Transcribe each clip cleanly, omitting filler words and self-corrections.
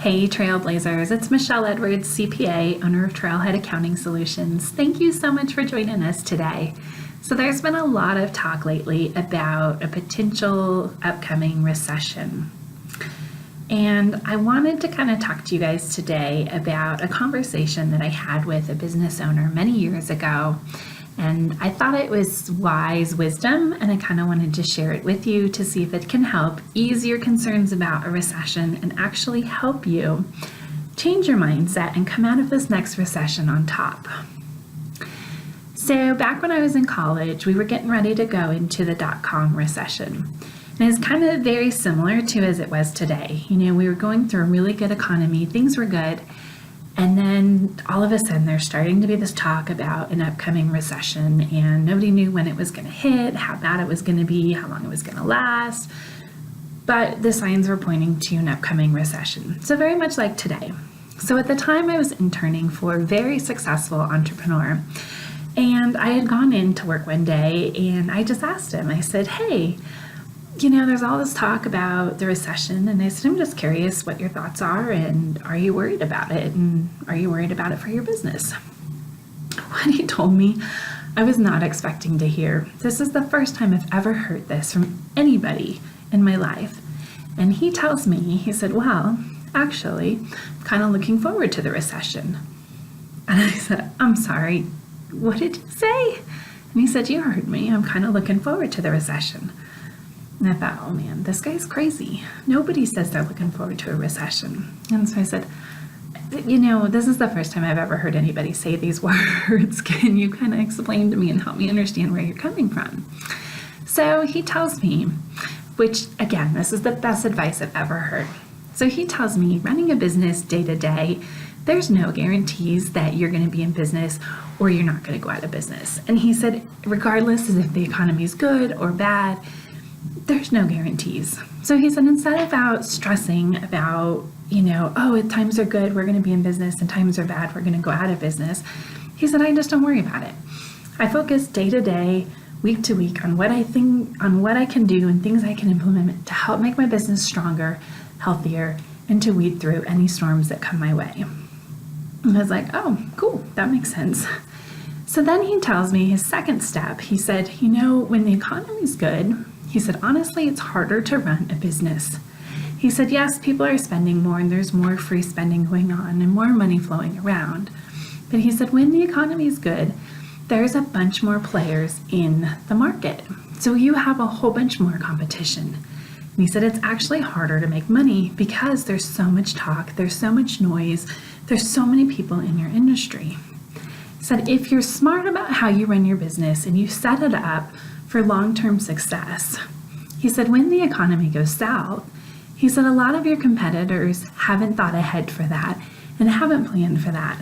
Hey Trailblazers, it's Michelle Edwards, CPA, owner of Trailhead Accounting Solutions. Thank you so much for joining us today. So there's been a lot of talk lately about a potential upcoming recession. And I wanted to kind of talk to you guys today about a conversation that I had with a business owner many years ago. And I thought it was wise wisdom, and I kind of wanted to share it with you to see if it can help ease your concerns about a recession and actually help you change your mindset and come out of this next recession on top. So back when I was in college, we were getting ready to go into the dot-com recession. And it's kind of very similar to as it was today. You know, we were going through a really good economy, things were good. And then all of a sudden there's starting to be this talk about an upcoming recession, and nobody knew when it was going to hit, how bad it was going to be, how long it was going to last. But the signs were pointing to an upcoming recession. So very much like today. So at the time I was interning for a very successful entrepreneur, and I had gone in to work one day and I just asked him, I said, hey, you know, there's all this talk about the recession, and I said, I'm just curious what your thoughts are, and are you worried about it, and are you worried about it for your business? What he told me, I was not expecting to hear. This is the first time I've ever heard this from anybody in my life. And he tells me, he said, well, actually, I'm kind of looking forward to the recession. And I said, I'm sorry, what did you say? And he said, you heard me, I'm kind of looking forward to the recession. And I thought, oh man, this guy's crazy. Nobody says they're looking forward to a recession. And so I said, you know, this is the first time I've ever heard anybody say these words. Can you kind of explain to me and help me understand where you're coming from? So he tells me, which again, this is the best advice I've ever heard. So he tells me, running a business day to day, there's no guarantees that you're going to be in business or you're not going to go out of business. And he said, regardless of if the economy is good or bad, there's no guarantees. So he said, instead of stressing about, you know, oh, if times are good, we're going to be in business, and times are bad, we're going to go out of business. He said, I just don't worry about it. I focus day to day, week to week on what I can do and things I can implement to help make my business stronger, healthier, and to weed through any storms that come my way. And I was like, oh, cool, that makes sense. So then he tells me his second step. He said, you know, when the economy's good, he said, honestly, it's harder to run a business. He said, yes, people are spending more and there's more free spending going on and more money flowing around. But he said, when the economy is good, there's a bunch more players in the market. So you have a whole bunch more competition. And he said, it's actually harder to make money because there's so much talk, there's so much noise, there's so many people in your industry. He said, if you're smart about how you run your business and you set it up for long-term success, he said, when the economy goes south, he said, a lot of your competitors haven't thought ahead for that and haven't planned for that.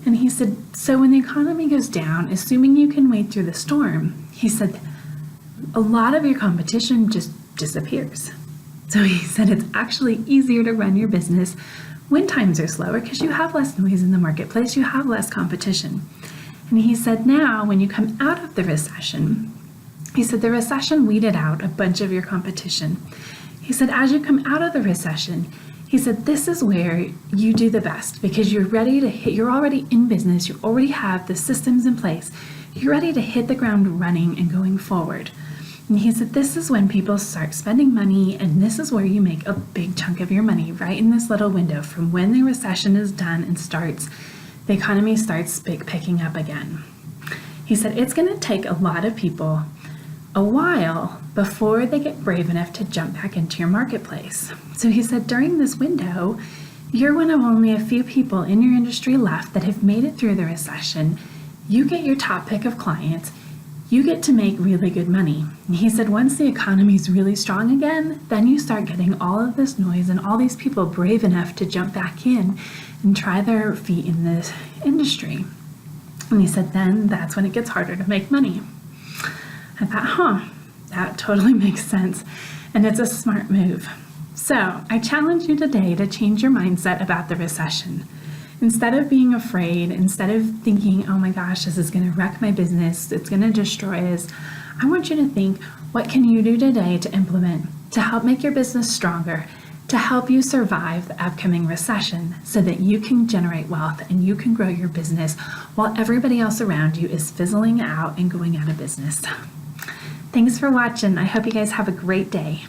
And he said, so when the economy goes down, assuming you can wade through the storm, he said, a lot of your competition just disappears. So he said, it's actually easier to run your business when times are slower because you have less noise in the marketplace, you have less competition. And he said, now when you come out of the recession, he said, the recession weeded out a bunch of your competition. He said, as you come out of the recession, he said, this is where you do the best because you're ready to hit, you're already in business, you already have the systems in place, you're ready to hit the ground running and going forward. And he said, this is when people start spending money, and this is where you make a big chunk of your money, right in this little window from when the recession is done and starts, the economy starts picking up again. He said, it's going to take a lot of people a while before they get brave enough to jump back into your marketplace. So he said, during this window, you're one of only a few people in your industry left that have made it through the recession. You get your top pick of clients. You get to make really good money. And he said, once the economy is really strong again, then you start getting all of this noise and all these people brave enough to jump back in and try their feet in this industry. And he said, then that's when it gets harder to make money. I thought, that totally makes sense. And it's a smart move. So I challenge you today to change your mindset about the recession. Instead of being afraid, instead of thinking, oh my gosh, this is going to wreck my business, it's going to destroy us, I want you to think, what can you do today to implement to help make your business stronger, to help you survive the upcoming recession so that you can generate wealth and you can grow your business while everybody else around you is fizzling out and going out of business. Thanks for watching. I hope you guys have a great day.